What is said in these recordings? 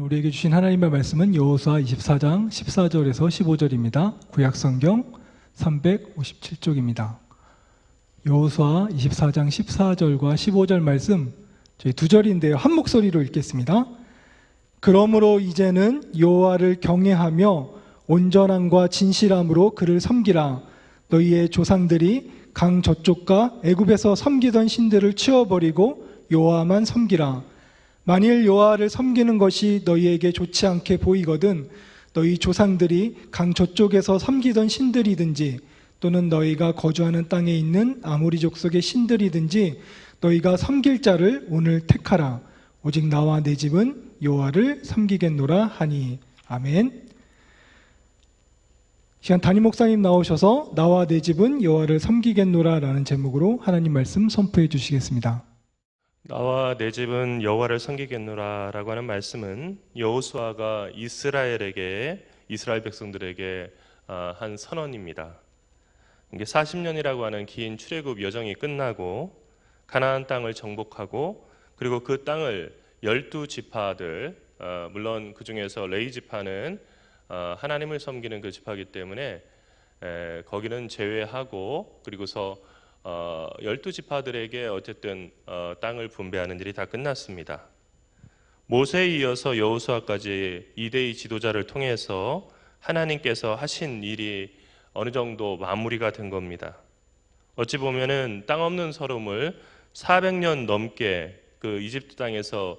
우리에게 주신 하나님의 말씀은 여호수아 24장 14절에서 15절입니다. 구약성경 357쪽입니다. 여호수아 24장 14절과 15절 말씀 저희 두 절인데요. 한 목소리로 읽겠습니다. 그러므로 이제는 여호와를 경외하며 온전함과 진실함으로 그를 섬기라. 너희의 조상들이 강 저쪽과 애굽에서 섬기던 신들을 치워버리고 여호와만 섬기라. 만일 여호와를 섬기는 것이 너희에게 좋지 않게 보이거든 너희 조상들이 강 저쪽에서 섬기던 신들이든지 또는 너희가 거주하는 땅에 있는 아모리 족속의 신들이든지 너희가 섬길 자를 오늘 택하라. 오직 나와 내 집은 여호와를 섬기겠노라 하니. 아멘. 시간 담임 목사님 나오셔서 나와 내 집은 여호와를 섬기겠노라 라는 제목으로 하나님 말씀 선포해 주시겠습니다. 나와 내 집은 여호와를 섬기겠노라 라고 하는 말씀은 여호수아가 이스라엘 백성들에게 한 선언입니다. 이게 40년이라고 하는 긴 출애굽 여정이 끝나고 가나안 땅을 정복하고 그리고 그 땅을 12지파들, 물론 그 중에서 레위 지파는 하나님을 섬기는 그 지파이기 때문에 거기는 제외하고 그리고서 12지파들에게 어쨌든 땅을 분배하는 일이 다 끝났습니다. 모세에 이어서 여호수아까지 2대의 지도자를 통해서 하나님께서 하신 일이 어느 정도 마무리가 된 겁니다. 어찌 보면은 땅 없는 서름을 400년 넘게 그 이집트 땅에서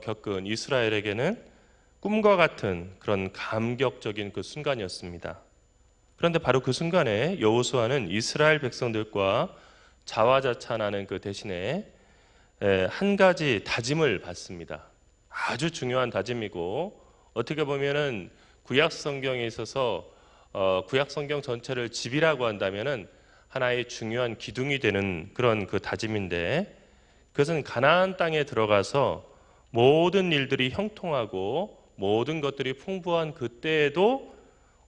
겪은 이스라엘에게는 꿈과 같은 그런 감격적인 그 순간이었습니다. 그런데 바로 그 순간에 여호수아는 이스라엘 백성들과 자화자찬하는 그 대신에 한 가지 다짐을 받습니다. 아주 중요한 다짐이고 어떻게 보면은 구약 성경에 있어서 구약 성경 전체를 집이라고 한다면은 하나의 중요한 기둥이 되는 그런 그 다짐인데 그것은 가나안 땅에 들어가서 모든 일들이 형통하고 모든 것들이 풍부한 그때에도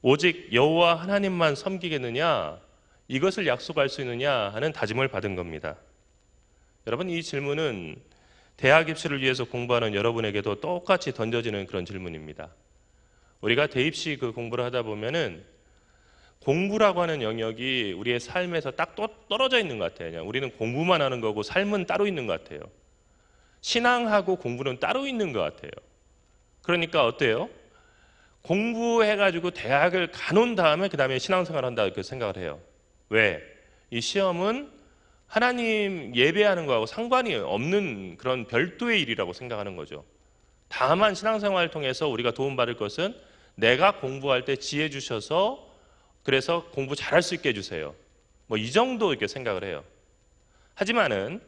오직 여호와 하나님만 섬기겠느냐, 이것을 약속할 수 있느냐 하는 다짐을 받은 겁니다. 여러분, 이 질문은 대학 입시를 위해서 공부하는 여러분에게도 똑같이 던져지는 그런 질문입니다. 우리가 대입시 그 공부를 하다 보면은 공부라고 하는 영역이 우리의 삶에서 딱 떨어져 있는 것 같아요. 그냥 우리는 공부만 하는 거고 삶은 따로 있는 것 같아요. 신앙하고 공부는 따로 있는 것 같아요. 그러니까 어때요? 공부해가지고 대학을 가놓은 다음에 그 다음에 신앙생활을 한다 이렇게 생각을 해요. 왜? 이 시험은 하나님 예배하는 거하고 상관이 없는 그런 별도의 일이라고 생각하는 거죠. 다만 신앙생활을 통해서 우리가 도움받을 것은 내가 공부할 때 지혜 주셔서 그래서 공부 잘할 수 있게 해주세요. 뭐 이 정도 이렇게 생각을 해요. 하지만은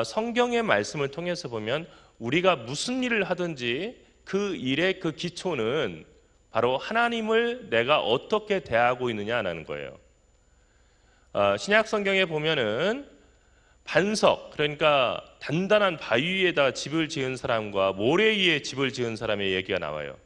성경의 말씀을 통해서 보면 우리가 무슨 일을 하든지 그 일의 그 기초는 바로 하나님을 내가 어떻게 대하고 있느냐라는 거예요. 신약 성경에 보면은 반석, 그러니까 단단한 바위 위에다 집을 지은 사람과 모래 위에 집을 지은 사람의 얘기가 나와요.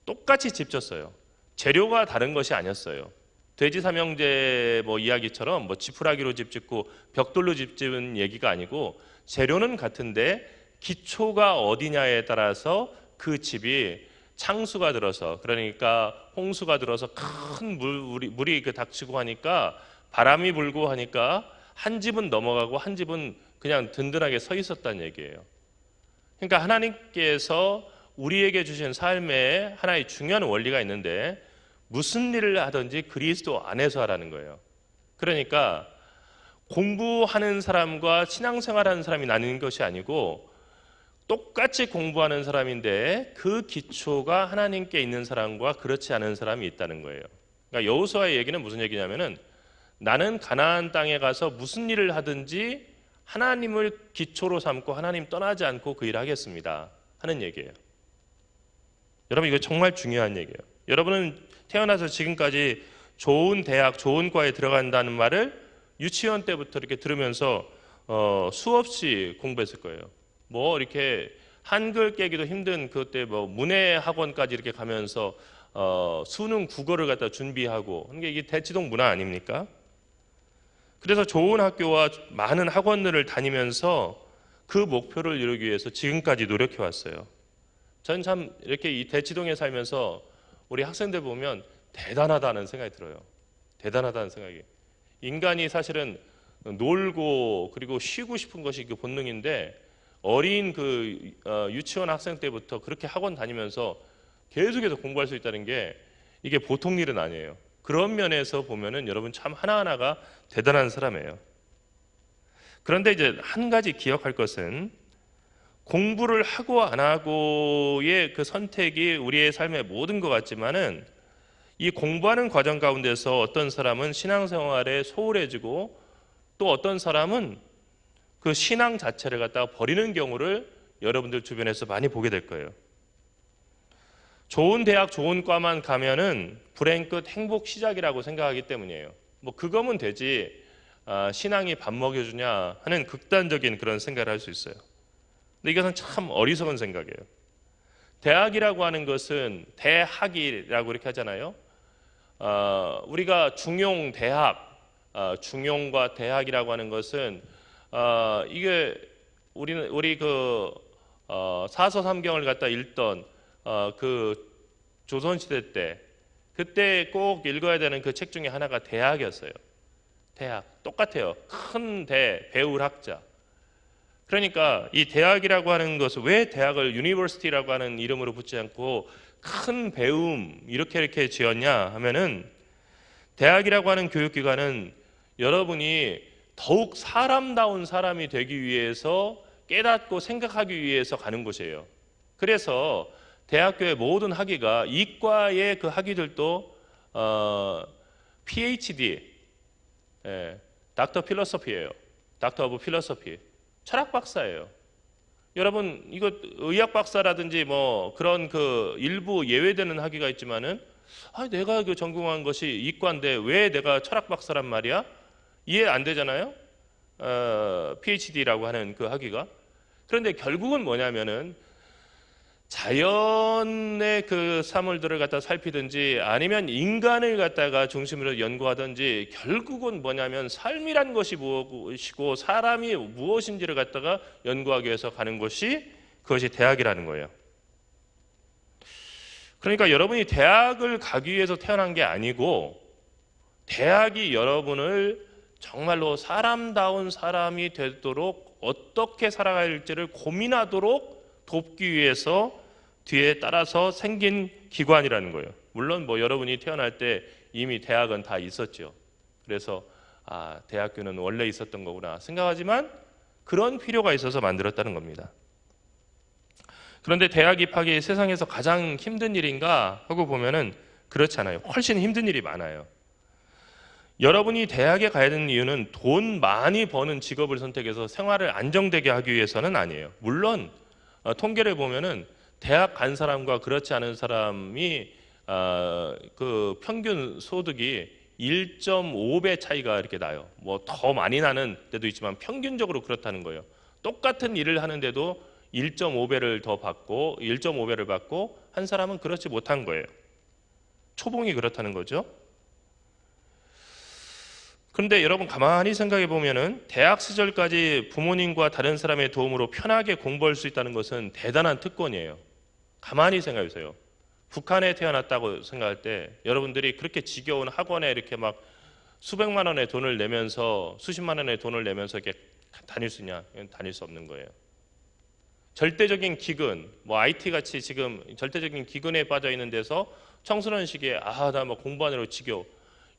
똑같이 집 졌어요. 재료가 다른 것이 아니었어요. 돼지 삼형제 뭐 이야기처럼 뭐 지푸라기로 집 짓고 벽돌로 집 짓는 얘기가 아니고 재료는 같은데 기초가 어디냐에 따라서 그 집이 창수가 들어서, 그러니까 홍수가 들어서 큰 물이 닥치고 하니까 바람이 불고 하니까 한 집은 넘어가고 한 집은 그냥 든든하게 서 있었다는 얘기예요. 그러니까 하나님께서 우리에게 주신 삶에 하나의 중요한 원리가 있는데 무슨 일을 하든지 그리스도 안에서 하라는 거예요. 그러니까 공부하는 사람과 신앙생활하는 사람이 나뉘는 것이 아니고 똑같이 공부하는 사람인데 그 기초가 하나님께 있는 사람과 그렇지 않은 사람이 있다는 거예요. 그러니까 여호수아의 얘기는 무슨 얘기냐면은 나는 가나안 땅에 가서 무슨 일을 하든지 하나님을 기초로 삼고 하나님 떠나지 않고 그 일을 하겠습니다 하는 얘기예요. 여러분, 이거 정말 중요한 얘기예요. 여러분은 태어나서 지금까지 좋은 대학, 좋은 과에 들어간다는 말을 유치원 때부터 이렇게 들으면서 수없이 공부했을 거예요. 뭐 이렇게 한글 깨기도 힘든 그때 뭐 문해 학원까지 이렇게 가면서 수능 국어를 갖다 준비하고, 그러니까 이게 대치동 문화 아닙니까? 그래서 좋은 학교와 많은 학원들을 다니면서 그 목표를 이루기 위해서 지금까지 노력해 왔어요. 전 참 이렇게 이 대치동에 살면서 우리 학생들 보면 대단하다는 생각이 들어요. 대단하다는 생각이. 인간이 사실은 놀고 그리고 쉬고 싶은 것이 그 본능인데 어린 유치원 학생 때부터 그렇게 학원 다니면서 계속해서 공부할 수 있다는 게 이게 보통 일은 아니에요. 그런 면에서 보면은 여러분 참 하나하나가 대단한 사람이에요. 그런데 이제 한 가지 기억할 것은 공부를 하고 안 하고의 그 선택이 우리의 삶의 모든 것 같지만은 이 공부하는 과정 가운데서 어떤 사람은 신앙생활에 소홀해지고 또 어떤 사람은 그 신앙 자체를 갖다가 버리는 경우를 여러분들 주변에서 많이 보게 될 거예요. 좋은 대학, 좋은 과만 가면은 불행 끝 행복 시작이라고 생각하기 때문이에요. 뭐 그거면 되지 신앙이 밥 먹여주냐 하는 극단적인 그런 생각을 할 수 있어요. 근데 이것은 참 어리석은 생각이에요. 대학이라고 하는 것은 대학이라고 이렇게 하잖아요. 우리가 중용 대학, 중용과 대학이라고 하는 것은 이게 우리 사서삼경을 갖다 읽던 그 조선시대 때 그때 꼭 읽어야 되는 그 책 중에 하나가 대학이었어요. 대학 똑같아요. 큰 배울 학자. 그러니까 이 대학이라고 하는 것은 왜 대학을 유니버시티라고 하는 이름으로 붙지 않고 큰 배움 이렇게 지었냐 하면은 대학이라고 하는 교육기관은 여러분이 더욱 사람다운 사람이 되기 위해서 깨닫고 생각하기 위해서 가는 곳이에요. 그래서 대학교의 모든 학위가 이과의 그 학위들도 PhD, 닥터 필로소피예요. 닥터 오브 필로소피. 철학 박사예요. 여러분 이거 의학 박사라든지 뭐 그런 그 일부 예외되는 학위가 있지만은 내가 그 전공한 것이 이과인데 왜 내가 철학 박사란 말이야? 이해 안 되잖아요. PhD라고 하는 그 학위가. 그런데 결국은 뭐냐면은 자연의 그 사물들을 갖다 살피든지 아니면 인간을 갖다가 중심으로 연구하든지 결국은 뭐냐면 삶이란 것이 무엇이고 사람이 무엇인지를 갖다가 연구하기 위해서 가는 것이 그것이 대학이라는 거예요. 그러니까 여러분이 대학을 가기 위해서 태어난 게 아니고 대학이 여러분을 정말로 사람다운 사람이 되도록 어떻게 살아가야 할지를 고민하도록 돕기 위해서 뒤에 따라서 생긴 기관이라는 거예요. 물론 뭐 여러분이 태어날 때 이미 대학은 다 있었죠. 그래서 대학교는 원래 있었던 거구나 생각하지만 그런 필요가 있어서 만들었다는 겁니다. 그런데 대학 입학이 세상에서 가장 힘든 일인가 하고 보면은 그렇지 않아요. 훨씬 힘든 일이 많아요. 여러분이 대학에 가야 되는 이유는 돈 많이 버는 직업을 선택해서 생활을 안정되게 하기 위해서는 아니에요. 물론 통계를 보면은 대학 간 사람과 그렇지 않은 사람이 그 평균 소득이 1.5배 차이가 이렇게 나요. 뭐 더 많이 나는 데도 있지만 평균적으로 그렇다는 거예요. 똑같은 일을 하는데도 1.5배를 더 받고 1.5배를 받고 한 사람은 그렇지 못한 거예요. 초봉이 그렇다는 거죠. 그런데 여러분 가만히 생각해 보면은 대학 시절까지 부모님과 다른 사람의 도움으로 편하게 공부할 수 있다는 것은 대단한 특권이에요. 가만히 생각해 보세요. 북한에 태어났다고 생각할 때 여러분들이 그렇게 지겨운 학원에 이렇게 막 수백만 원의 돈을 내면서 수십만 원의 돈을 내면서 이렇게 다닐 수 있냐? 다닐 수 없는 거예요. 절대적인 기근, 뭐 IT 같이 지금 절대적인 기근에 빠져 있는 데서 청소년 시기에 나 뭐 공부하느라고 지겨워.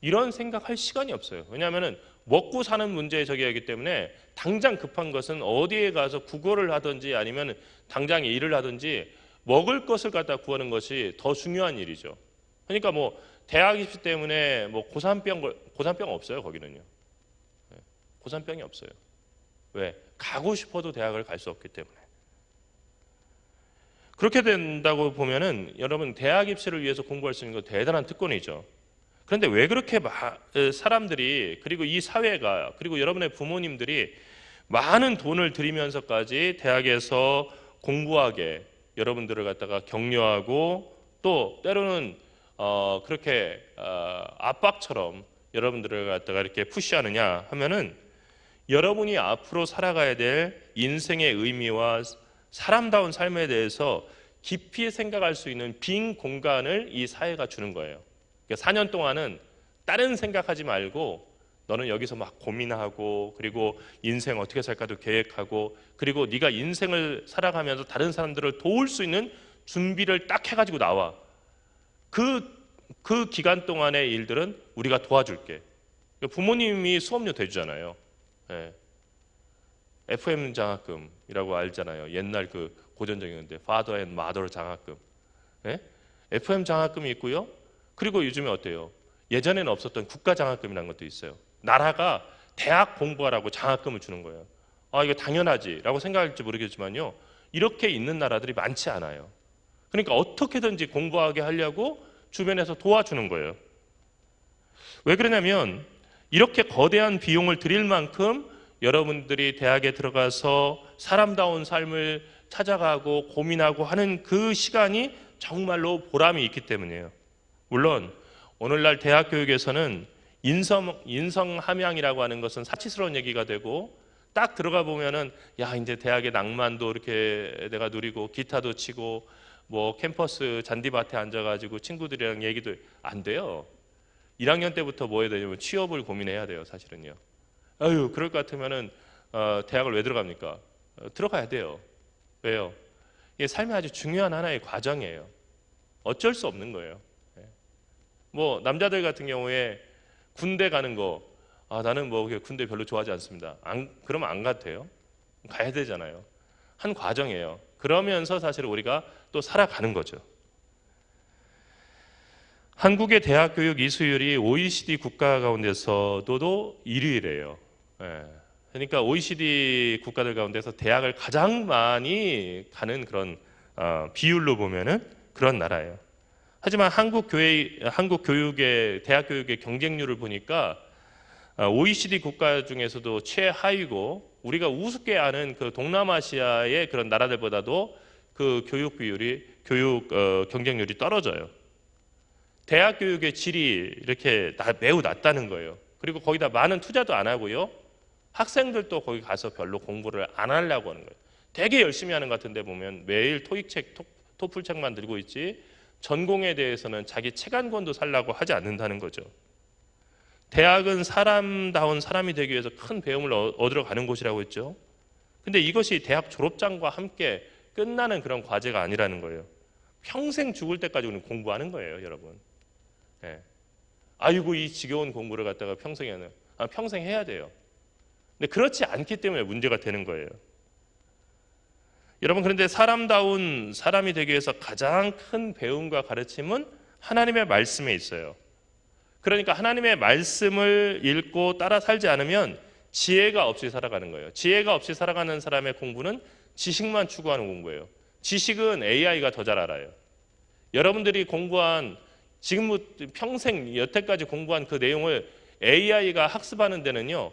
이런 생각할 시간이 없어요. 왜냐하면은 먹고 사는 문제에 저기하기 때문에 당장 급한 것은 어디에 가서 국어를 하든지 아니면 당장 일을 하든지 먹을 것을 갖다 구하는 것이 더 중요한 일이죠. 그러니까 뭐 대학 입시 때문에 뭐 고산병 없어요. 거기는요. 고산병이 없어요. 왜? 가고 싶어도 대학을 갈 수 없기 때문에. 그렇게 된다고 보면은 여러분 대학 입시를 위해서 공부할 수 있는 건 대단한 특권이죠. 그런데 왜 그렇게 사람들이 그리고 이 사회가 그리고 여러분의 부모님들이 많은 돈을 들이면서까지 대학에서 공부하게 여러분들을 갖다가 격려하고 또 때로는 그렇게 압박처럼 여러분들을 갖다가 이렇게 푸시하느냐 하면은 여러분이 앞으로 살아가야 될 인생의 의미와 사람다운 삶에 대해서 깊이 생각할 수 있는 빈 공간을 이 사회가 주는 거예요. 그러니까 4년 동안은 다른 생각하지 말고 너는 여기서 막 고민하고 그리고 인생 어떻게 살까도 계획하고 그리고 네가 인생을 살아가면서 다른 사람들을 도울 수 있는 준비를 딱 해가지고 나와. 그 기간 동안의 일들은 우리가 도와줄게. 부모님이 수업료 대주잖아요. 예. FM 장학금이라고 알잖아요. 옛날 그 고전적인 건데 Father and Mother 장학금. 예? FM 장학금이 있고요. 그리고 요즘에 어때요? 예전에는 없었던 국가 장학금이라는 것도 있어요. 나라가 대학 공부하라고 장학금을 주는 거예요. 아, 이거 당연하지라고 생각할지 모르겠지만요. 이렇게 있는 나라들이 많지 않아요. 그러니까 어떻게든지 공부하게 하려고 주변에서 도와주는 거예요. 왜 그러냐면 이렇게 거대한 비용을 들일 만큼 여러분들이 대학에 들어가서 사람다운 삶을 찾아가고 고민하고 하는 그 시간이 정말로 보람이 있기 때문이에요. 물론 오늘날 대학 교육에서는 인성 함양이라고 하는 것은 사치스러운 얘기가 되고 딱 들어가 보면은 야 이제 대학의 낭만도 이렇게 내가 누리고 기타도 치고 뭐 캠퍼스 잔디밭에 앉아가지고 친구들이랑 얘기도 안 돼요. 1학년 때부터 뭐 해야 되냐면 취업을 고민해야 돼요. 사실은요. 아유 그럴 것 같으면은 대학을 왜 들어갑니까? 들어가야 돼요. 왜요? 이게 삶의 아주 중요한 하나의 과정이에요. 어쩔 수 없는 거예요. 뭐 남자들 같은 경우에 군대 가는 거 나는 뭐 군대 별로 좋아하지 않습니다. 그러면 안 가도 돼요. 가야 되잖아요. 한 과정이에요. 그러면서 사실 우리가 또 살아가는 거죠. 한국의 대학 교육 이수율이 OECD 국가 가운데서도 1위래요. 그러니까 OECD 국가들 가운데서 대학을 가장 많이 가는 그런 비율로 보면은 그런 나라예요. 하지만 한국 교육의 대학 교육의 경쟁률을 보니까 OECD 국가 중에서도 최하위고 우리가 우습게 아는 그 동남아시아의 그런 나라들보다도 그 교육 비율이 경쟁률이 떨어져요. 대학 교육의 질이 이렇게 매우 낮다는 거예요. 그리고 거기다 많은 투자도 안 하고요. 학생들도 거기 가서 별로 공부를 안 하려고 하는 거예요. 되게 열심히 하는 것 같은데 보면 매일 토익책, 토플책만 들고 있지 전공에 대해서는 자기 책 한 권도 살라고 하지 않는다는 거죠. 대학은 사람다운 사람이 되기 위해서 큰 배움을 얻으러 가는 곳이라고 했죠. 근데 이것이 대학 졸업장과 함께 끝나는 그런 과제가 아니라는 거예요. 평생 죽을 때까지 우리는 공부하는 거예요, 여러분. 아이고 이 지겨운 공부를 갖다가 평생 해야 돼요. 근데 그렇지 않기 때문에 문제가 되는 거예요. 여러분 그런데 사람다운 사람이 되기 위해서 가장 큰 배움과 가르침은 하나님의 말씀에 있어요. 그러니까 하나님의 말씀을 읽고 따라 살지 않으면 지혜가 없이 살아가는 거예요. 지혜가 없이 살아가는 사람의 공부는 지식만 추구하는 공부예요. 지식은 AI가 더 잘 알아요. 여러분들이 공부한 지금 평생 여태까지 공부한 그 내용을 AI가 학습하는 데는요.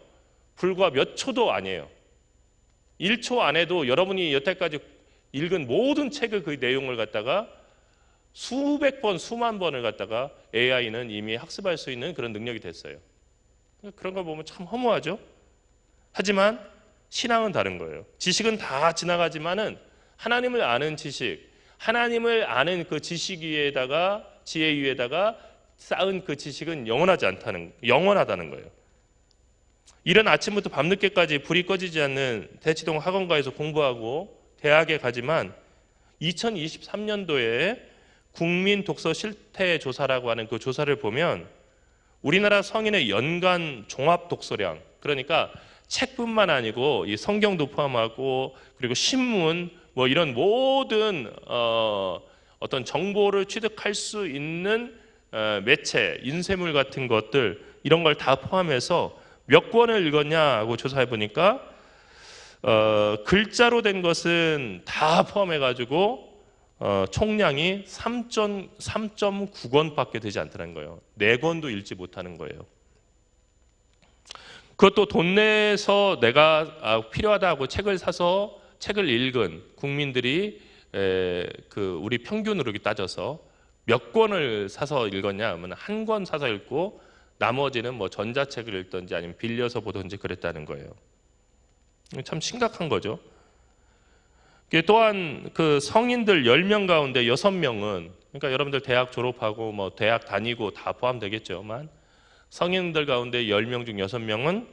불과 몇 초도 아니에요. 1초 안에도 여러분이 여태까지 읽은 모든 책의 그 내용을 갖다가 수백 번, 수만 번을 갖다가 AI는 이미 학습할 수 있는 그런 능력이 됐어요. 그런 걸 보면 참 허무하죠. 하지만 신앙은 다른 거예요. 지식은 다 지나가지만은 하나님을 아는 지식, 하나님을 아는 그 지식 위에다가 지혜 위에다가 쌓은 그 지식은 영원하다는 거예요. 이른 아침부터 밤늦게까지 불이 꺼지지 않는 대치동 학원가에서 공부하고 대학에 가지만 2023년도에 국민 독서 실태 조사라고 하는 그 조사를 보면 우리나라 성인의 연간 종합 독서량, 그러니까 책뿐만 아니고 이 성경도 포함하고 그리고 신문 뭐 이런 모든 어떤 정보를 취득할 수 있는 매체, 인쇄물 같은 것들 이런 걸 다 포함해서 몇 권을 읽었냐고 조사해 보니까 글자로 된 것은 다 포함해가지고 총량이 3.9권밖에 되지 않다는 거예요. 4권도 읽지 못하는 거예요. 그것도 돈 내서 내가 필요하다고 책을 사서 책을 읽은 국민들이 우리 평균으로 따져서 몇 권을 사서 읽었냐 하면 1권 사서 읽고 나머지는 뭐 전자책을 읽든지 아니면 빌려서 보든지 그랬다는 거예요. 참 심각한 거죠. 또한 그 성인들 10명 가운데 6명은, 그러니까 여러분들 대학 졸업하고 뭐 대학 다니고 다 포함되겠지만 성인들 가운데 10명 중 6명은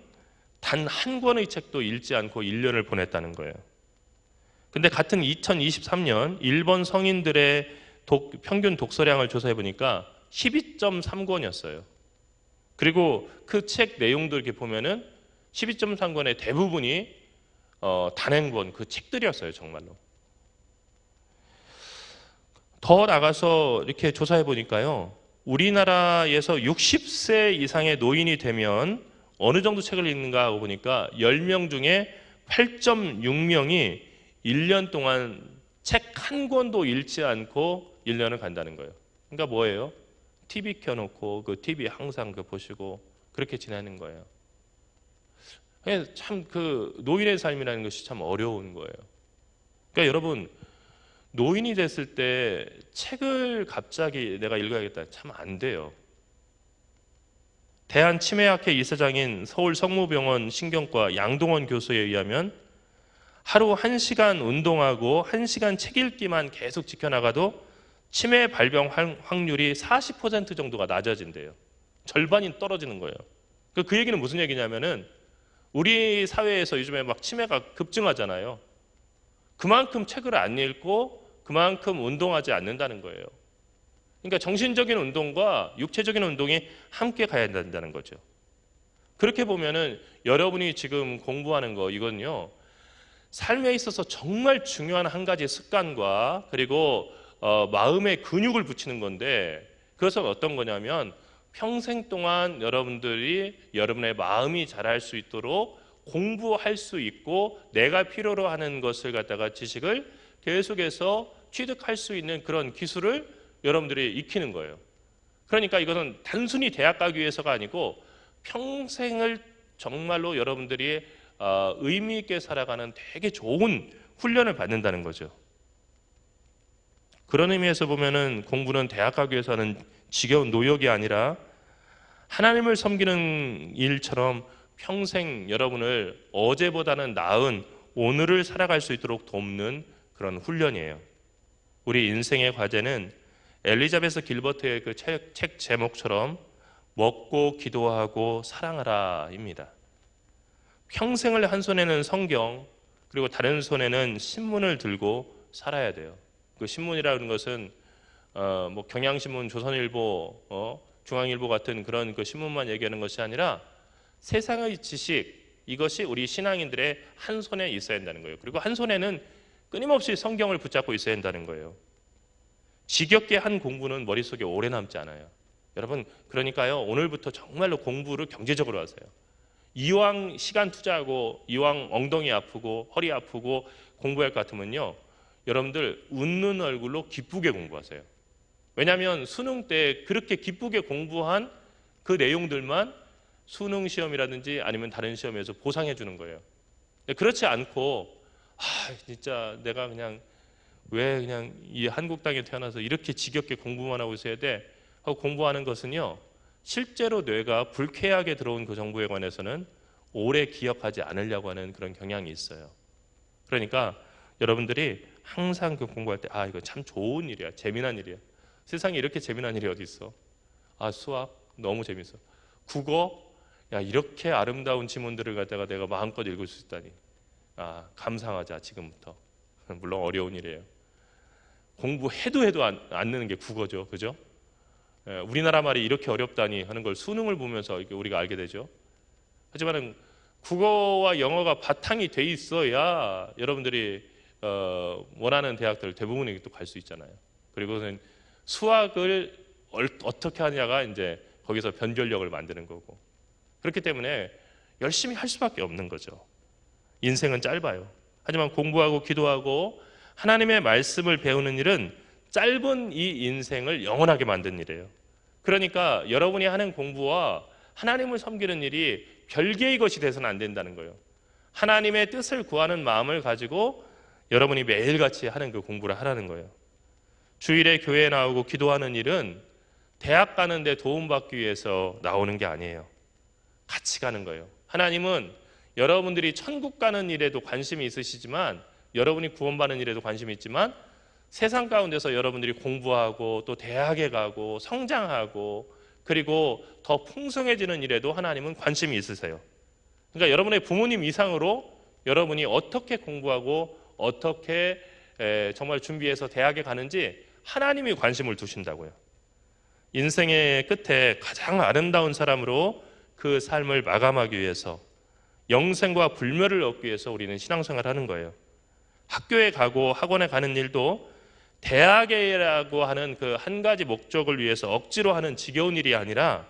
단 한 권의 책도 읽지 않고 1년을 보냈다는 거예요. 근데 같은 2023년 일본 성인들의 평균 독서량을 조사해 보니까 12.3권이었어요. 그리고 그 책 내용도 이렇게 보면은 12.3권의 대부분이 단행본 그 책들이었어요, 정말로. 더 나가서 이렇게 조사해 보니까요, 우리나라에서 60세 이상의 노인이 되면 어느 정도 책을 읽는가 하고 보니까 10명 중에 8.6명이 1년 동안 책 한 권도 읽지 않고 1년을 간다는 거예요. 그러니까 뭐예요? TV 켜놓고 그 TV 항상 그 보시고 그렇게 지내는 거예요. 참 그 노인의 삶이라는 것이 참 어려운 거예요. 그러니까 여러분, 노인이 됐을 때 책을 갑자기 내가 읽어야겠다, 참 안 돼요. 대한치매학회 이사장인 서울 성모병원 신경과 양동원 교수에 의하면 하루 1시간 운동하고 1시간 책 읽기만 계속 지켜나가도 치매 발병 확률이 40% 정도가 낮아진대요. 절반이 떨어지는 거예요. 그 얘기는 무슨 얘기냐면은 우리 사회에서 요즘에 막 치매가 급증하잖아요. 그만큼 책을 안 읽고 그만큼 운동하지 않는다는 거예요. 그러니까 정신적인 운동과 육체적인 운동이 함께 가야 된다는 거죠. 그렇게 보면은 여러분이 지금 공부하는 거, 이건요, 삶에 있어서 정말 중요한 한 가지 습관과 그리고 마음의 근육을 붙이는 건데, 그것은 어떤 거냐면 평생 동안 여러분들이 여러분의 마음이 자랄 수 있도록 공부할 수 있고 내가 필요로 하는 것을 갖다가 지식을 계속해서 취득할 수 있는 그런 기술을 여러분들이 익히는 거예요. 그러니까 이것은 단순히 대학 가기 위해서가 아니고 평생을 정말로 여러분들이 의미 있게 살아가는 되게 좋은 훈련을 받는다는 거죠. 그런 의미에서 보면은 공부는 대학 가기 위해서 하는 지겨운 노역이 아니라 하나님을 섬기는 일처럼 평생 여러분을 어제보다는 나은 오늘을 살아갈 수 있도록 돕는 그런 훈련이에요. 우리 인생의 과제는 엘리자베스 길버트의 그 책 제목처럼 먹고 기도하고 사랑하라입니다. 평생을 한 손에는 성경, 그리고 다른 손에는 신문을 들고 살아야 돼요. 그 신문이라는 것은 뭐 경향신문, 조선일보, 중앙일보 같은 그런 그 신문만 얘기하는 것이 아니라 세상의 지식, 이것이 우리 신앙인들의 한 손에 있어야 한다는 거예요. 그리고 한 손에는 끊임없이 성경을 붙잡고 있어야 한다는 거예요. 지겹게 한 공부는 머릿속에 오래 남지 않아요. 여러분, 그러니까요, 오늘부터 정말로 공부를 경제적으로 하세요. 이왕 시간 투자하고 이왕 엉덩이 아프고 허리 아프고 공부할 것 같으면요, 여러분들 웃는 얼굴로 기쁘게 공부하세요. 왜냐하면 수능 때 그렇게 기쁘게 공부한 그 내용들만 수능 시험이라든지 아니면 다른 시험에서 보상해 주는 거예요. 그렇지 않고 진짜 내가 그냥 왜 그냥 이 한국 땅에 태어나서 이렇게 지겹게 공부만 하고 있어야 돼 하고 공부하는 것은요, 실제로 뇌가 불쾌하게 들어온 그 정보에 관해서는 오래 기억하지 않으려고 하는 그런 경향이 있어요. 그러니까 여러분들이 항상 그 공부할 때 이거 참 좋은 일이야, 재미난 일이야. 세상에 이렇게 재미난 일이 어디 있어? 수학 너무 재밌어. 국어, 야, 이렇게 아름다운 지문들을 갖다가 내가 마음껏 읽을 수 있다니. 감상하자 지금부터. 물론 어려운 일이에요. 공부해도 안 느는 게 국어죠, 그죠? 우리나라 말이 이렇게 어렵다니 하는 걸 수능을 보면서 우리가 알게 되죠. 하지만 국어와 영어가 바탕이 돼 있어야 여러분들이 원하는 대학들 대부분이 또 갈 수 있잖아요. 그리고는 수학을 어떻게 하냐가 이제 거기서 변별력을 만드는 거고. 그렇기 때문에 열심히 할 수밖에 없는 거죠. 인생은 짧아요. 하지만 공부하고 기도하고 하나님의 말씀을 배우는 일은 짧은 이 인생을 영원하게 만든 일이에요. 그러니까 여러분이 하는 공부와 하나님을 섬기는 일이 별개의 것이 돼서는 안 된다는 거예요. 하나님의 뜻을 구하는 마음을 가지고 여러분이 매일같이 하는 그 공부를 하라는 거예요. 주일에 교회에 나오고 기도하는 일은 대학 가는데 도움받기 위해서 나오는 게 아니에요. 같이 가는 거예요. 하나님은 여러분들이 천국 가는 일에도 관심이 있으시지만 여러분이 구원받는 일에도 관심이 있지만 세상 가운데서 여러분들이 공부하고 또 대학에 가고 성장하고 그리고 더 풍성해지는 일에도 하나님은 관심이 있으세요. 그러니까 여러분의 부모님 이상으로 여러분이 어떻게 공부하고 어떻게 정말 준비해서 대학에 가는지 하나님이 관심을 두신다고요. 인생의 끝에 가장 아름다운 사람으로 그 삶을 마감하기 위해서 영생과 불멸을 얻기 위해서 우리는 신앙생활을 하는 거예요. 학교에 가고 학원에 가는 일도 대학이라고 하는 그 한 가지 목적을 위해서 억지로 하는 지겨운 일이 아니라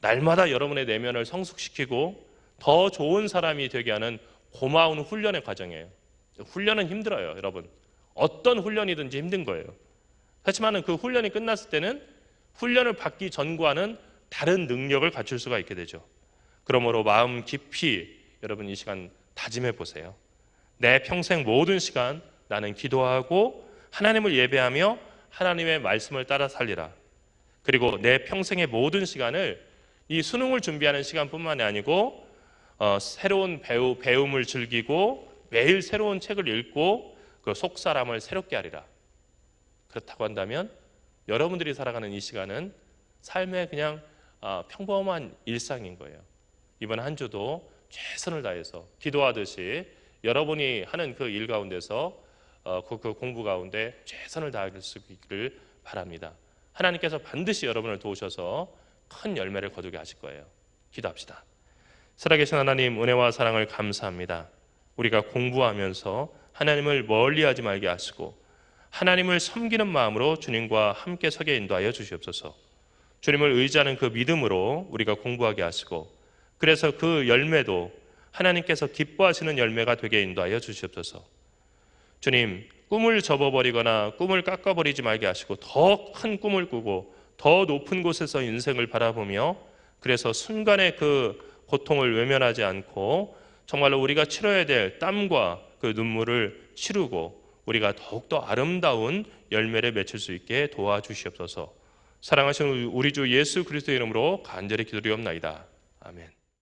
날마다 여러분의 내면을 성숙시키고 더 좋은 사람이 되게 하는 고마운 훈련의 과정이에요. 훈련은 힘들어요, 여러분. 어떤 훈련이든지 힘든 거예요. 하지만 그 훈련이 끝났을 때는 훈련을 받기 전과는 다른 능력을 갖출 수가 있게 되죠. 그러므로 마음 깊이 여러분 이 시간 다짐해 보세요. 내 평생 모든 시간 나는 기도하고 하나님을 예배하며 하나님의 말씀을 따라 살리라. 그리고 내 평생의 모든 시간을 이 수능을 준비하는 시간뿐만이 아니고 새로운 배움을 즐기고 매일 새로운 책을 읽고 그 속사람을 새롭게 하리라. 그렇다고 한다면 여러분들이 살아가는 이 시간은 삶의 그냥 평범한 일상인 거예요. 이번 한 주도 최선을 다해서 기도하듯이 여러분이 하는 그 일 가운데서 그 공부 가운데 최선을 다할 수 있기를 바랍니다. 하나님께서 반드시 여러분을 도우셔서 큰 열매를 거두게 하실 거예요. 기도합시다. 살아계신 하나님, 은혜와 사랑을 감사합니다. 우리가 공부하면서 하나님을 멀리하지 말게 하시고 하나님을 섬기는 마음으로 주님과 함께 서게 인도하여 주시옵소서. 주님을 의지하는 그 믿음으로 우리가 공부하게 하시고 그래서 그 열매도 하나님께서 기뻐하시는 열매가 되게 인도하여 주시옵소서. 주님, 꿈을 접어버리거나 꿈을 깎아버리지 말게 하시고 더 큰 꿈을 꾸고 더 높은 곳에서 인생을 바라보며 그래서 순간의 그 고통을 외면하지 않고 정말로 우리가 치러야 될 땀과 그 눈물을 치르고 우리가 더욱더 아름다운 열매를 맺을 수 있게 도와주시옵소서. 사랑하시는 우리 주 예수 그리스도의 이름으로 간절히 기도드리옵나이다. 아멘.